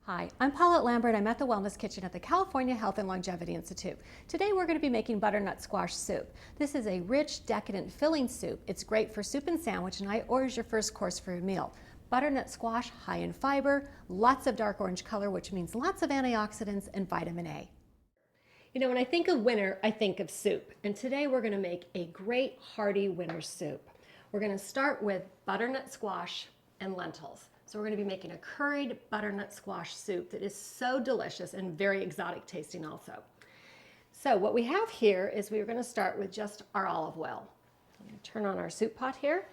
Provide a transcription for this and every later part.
Hi, I'm Paulette Lambert. I'm at the Wellness Kitchen at the California Health and Longevity Institute. Today we're going to be making butternut squash soup. This is a rich, decadent, filling soup. It's great for soup and sandwich night or as your first course for a meal. Butternut squash, high in fiber, lots of dark orange color, which means lots of antioxidants and vitamin A. You know, when I think of winter, I think of soup. And today we're going to make a great hearty winter soup. We're going to start with butternut squash and lentils. So we're going to be making a curried butternut squash soup that is so delicious and very exotic tasting also. So what we have here is we're going to start with just our olive oil. I'm going to turn on our soup pot here,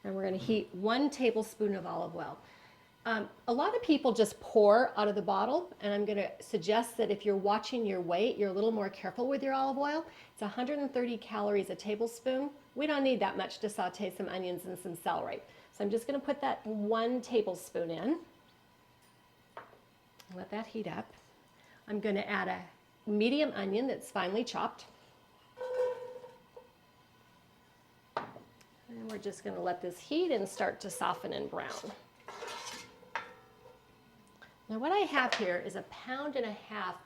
and we're going to heat 1 tablespoon of olive oil. A lot of people just pour out of the bottle, and I'm going to suggest that if you're watching your weight, you're a little more careful with your olive oil. It's 130 calories a tablespoon. We don't need that much to saute some onions and some celery. So I'm just going to put that 1 tablespoon in. Let that heat up. I'm going to add a medium onion that's finely chopped. And we're just going to let this heat and start to soften and brown. Now what I have here is 1.5 pounds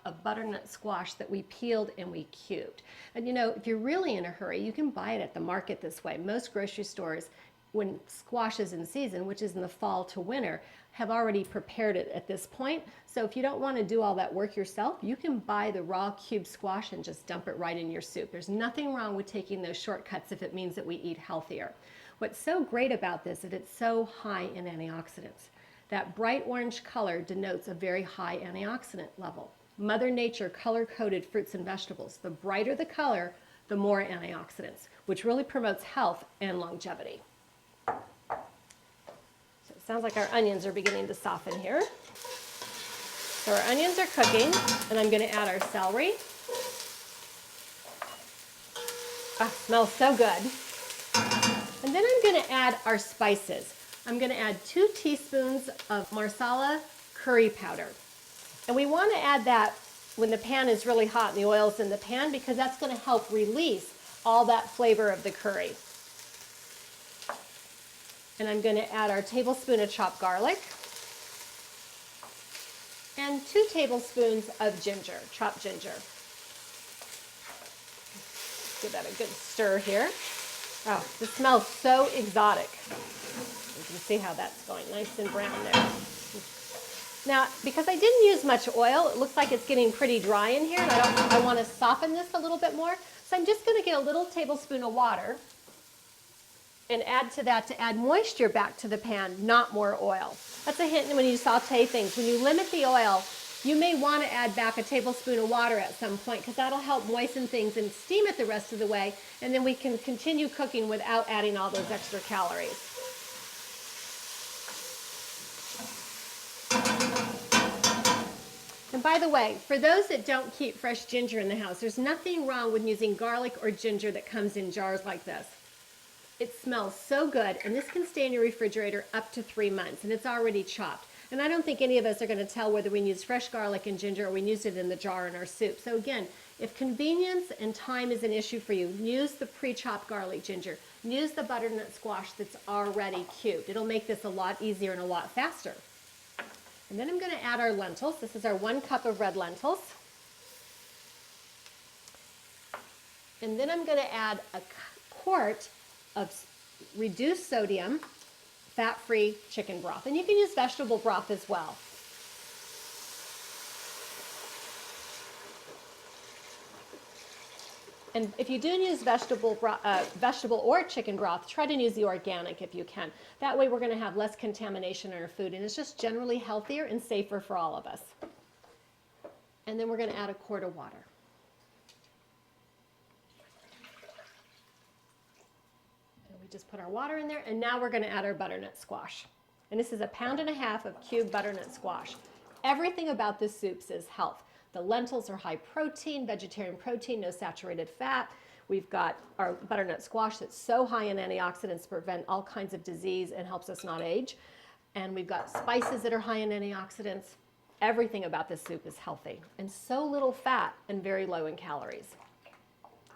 of butternut squash that we peeled and we cubed. And you know, if you're really in a hurry, you can buy it at the market this way. Most grocery stores, when squash is in season, which is in the fall to winter, have already prepared it at this point. So if you don't want to do all that work yourself, you can buy the raw cubed squash and just dump it right in your soup. There's nothing wrong with taking those shortcuts if it means that we eat healthier. What's so great about this is it's so high in antioxidants. That bright orange color denotes a very high antioxidant level. Mother Nature color-coded fruits and vegetables. The brighter the color, the more antioxidants, which really promotes health and longevity. So it sounds like our onions are beginning to soften here. So our onions are cooking, and I'm going to add our celery. Ah, smells so good. And then I'm going to add our spices. I'm going to add 2 teaspoons of marsala curry powder. And we want to add that when the pan is really hot and the oil's in the pan, because that's going to help release all that flavor of the curry. And I'm going to add our tablespoon of chopped garlic and 2 tablespoons of ginger, chopped ginger. Give that a good stir here. Oh, this smells so exotic. You can see how that's going, nice and brown there. Now, because I didn't use much oil, it looks like it's getting pretty dry in here, and I want to soften this a little bit more. So I'm just going to get a little tablespoon of water and add to that to add moisture back to the pan, not more oil. That's a hint when you saute things. When you limit the oil, you may want to add back a tablespoon of water at some point, because that'll help moisten things and steam it the rest of the way, and then we can continue cooking without adding all those extra calories. And by the way, for those that don't keep fresh ginger in the house, there's nothing wrong with using garlic or ginger that comes in jars like this. It smells so good, and this can stay in your refrigerator up to 3 months, and it's already chopped. And I don't think any of us are going to tell whether we use fresh garlic and ginger or we used it in the jar in our soup. So again, if convenience and time is an issue for you, use the pre-chopped garlic ginger. Use the butternut squash that's already cubed. It'll make this a lot easier and a lot faster. And then I'm going to add our lentils. This is our 1 cup of red lentils. And then I'm going to add a quart of reduced sodium, fat-free chicken broth. And you can use vegetable broth as well. And if you do use vegetable or chicken broth, try to use the organic if you can. That way we're going to have less contamination in our food, and it's just generally healthier and safer for all of us. And then we're going to add a quart of water. And we just put our water in there, and now we're going to add our butternut squash. And this is 1.5 pounds of cubed butternut squash. Everything about this soup says health. The lentils are high protein, vegetarian protein, no saturated fat. We've got our butternut squash that's so high in antioxidants to prevent all kinds of disease and helps us not age. And we've got spices that are high in antioxidants. Everything about this soup is healthy, and so little fat and very low in calories.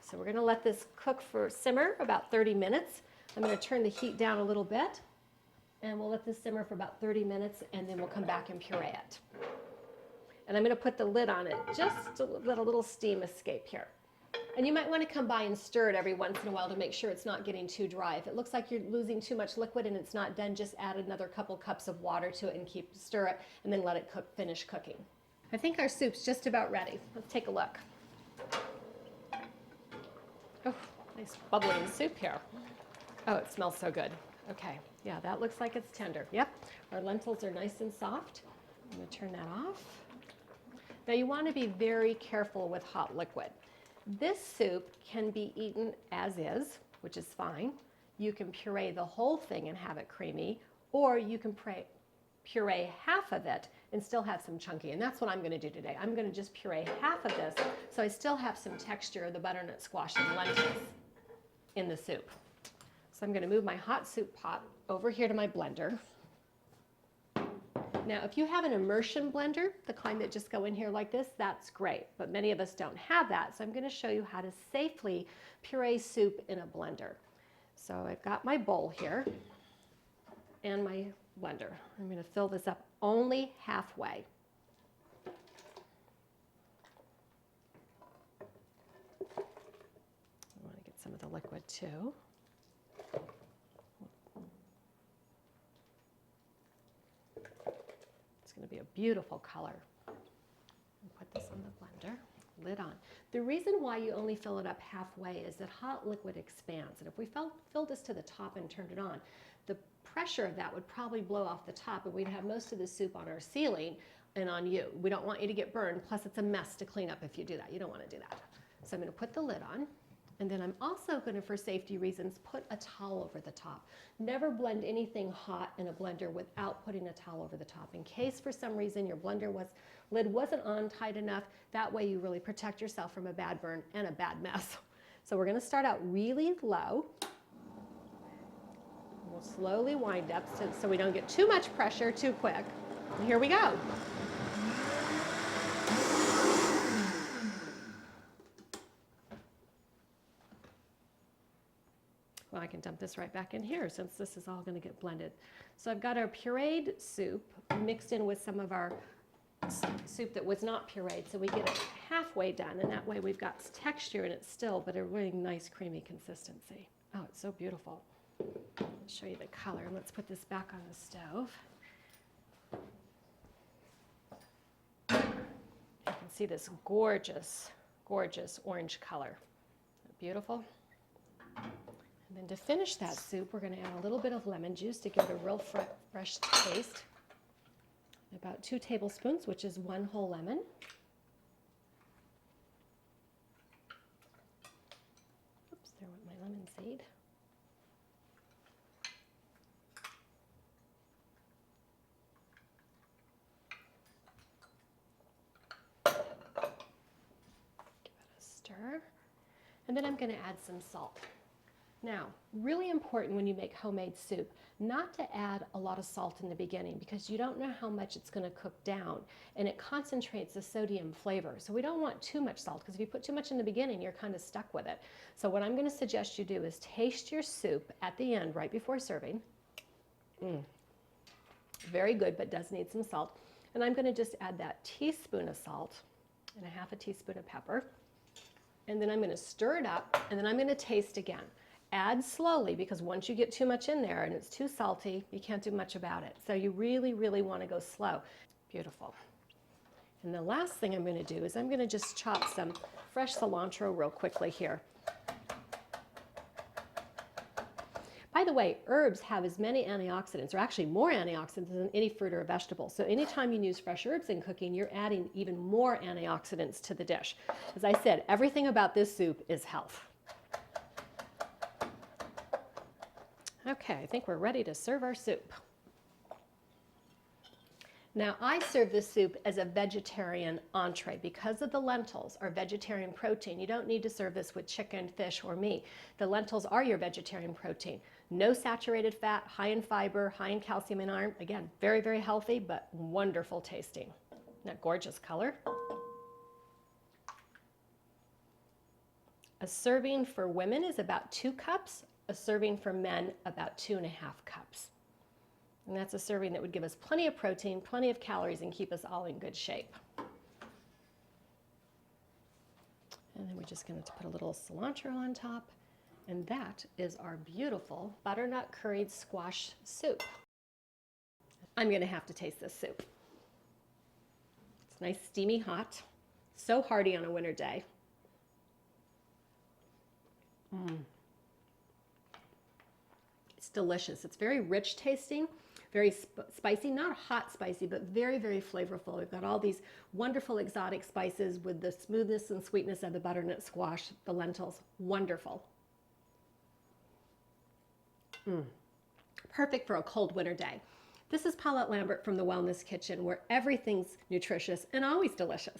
So we're going to let this cook for simmer about 30 minutes. I'm going to turn the heat down a little bit, and we'll let this simmer for about 30 minutes, and then we'll come back and puree it. And I'm going to put the lid on it just to let a little steam escape here. And you might want to come by and stir it every once in a while to make sure it's not getting too dry. If it looks like you're losing too much liquid and it's not done, just add another couple cups of water to it and stir it, and then let it finish cooking. I think our soup's just about ready. Let's take a look. Oh, nice bubbling soup here. Oh, it smells so good. Okay, yeah, that looks like it's tender. Yep, our lentils are nice and soft. I'm going to turn that off. Now you want to be very careful with hot liquid. This soup can be eaten as is, which is fine. You can puree the whole thing and have it creamy, or you can puree half of it and still have some chunky. And that's what I'm going to do today. I'm going to just puree half of this so I still have some texture of the butternut squash and lentils in the soup. So I'm going to move my hot soup pot over here to my blender. Now, if you have an immersion blender, the kind that just go in here like this, that's great. But many of us don't have that, so I'm going to show you how to safely puree soup in a blender. So I've got my bowl here and my blender. I'm going to fill this up only halfway. I want to get some of the liquid too. It's going to be a beautiful color. Put this on the blender, lid on. The reason why you only fill it up halfway is that hot liquid expands. And if we filled this to the top and turned it on, the pressure of that would probably blow off the top and we'd have most of the soup on our ceiling and on you. We don't want you to get burned, plus it's a mess to clean up if you do that. You don't want to do that. So I'm going to put the lid on. And then I'm also going to, for safety reasons, put a towel over the top. Never blend anything hot in a blender without putting a towel over the top. In case for some reason your lid wasn't on tight enough, that way you really protect yourself from a bad burn and a bad mess. So we're going to start out really low. We'll slowly wind up so we don't get too much pressure too quick. And here we go. Well, I can dump this right back in here since this is all going to get blended. So I've got our pureed soup mixed in with some of our soup that was not pureed, so we get it halfway done, and that way we've got texture in it still, but a really nice creamy consistency. Oh, it's so beautiful. I'll show you the color. Let's put this back on the stove. You can see this gorgeous, gorgeous orange color. Beautiful. And then to finish that soup, we're going to add a little bit of lemon juice to give it a real fresh taste. About 2 tablespoons, which is 1 whole lemon. Oops, there went my lemon seed. Give it a stir. And then I'm going to add some salt. Now, really important when you make homemade soup, not to add a lot of salt in the beginning because you don't know how much it's going to cook down and it concentrates the sodium flavor. So we don't want too much salt because if you put too much in the beginning, you're kind of stuck with it. So what I'm going to suggest you do is taste your soup at the end right before serving. Very good, but does need some salt. And I'm going to just add that teaspoon of salt and a half a teaspoon of pepper. And then I'm going to stir it up and then I'm going to taste again. Add slowly because once you get too much in there and it's too salty, you can't do much about it. So you really, really want to go slow. Beautiful. And the last thing I'm going to do is I'm going to just chop some fresh cilantro real quickly here. By the way, herbs have as many antioxidants, or actually more antioxidants than any fruit or vegetable. So anytime you use fresh herbs in cooking, you're adding even more antioxidants to the dish. As I said, everything about this soup is health. Okay, I think we're ready to serve our soup. Now, I serve this soup as a vegetarian entree because of the lentils are vegetarian protein. You don't need to serve this with chicken, fish, or meat. The lentils are your vegetarian protein. No saturated fat, high in fiber, high in calcium and iron. Again, very, very healthy, but wonderful tasting. That gorgeous color. A serving for women is about 2 cups. A serving for men, about 2.5 cups. And that's a serving that would give us plenty of protein, plenty of calories, and keep us all in good shape. And then we're just going to put a little cilantro on top. And that is our beautiful butternut curried squash soup. I'm going to have to taste this soup. It's nice, steamy hot, so hearty on a winter day. It's delicious. It's very rich tasting, very spicy, not hot spicy, but very, very flavorful. We've got all these wonderful exotic spices with the smoothness and sweetness of the butternut squash, the lentils. Wonderful. Perfect for a cold winter day. This is Paulette Lambert from the Wellness Kitchen, where everything's nutritious and always delicious.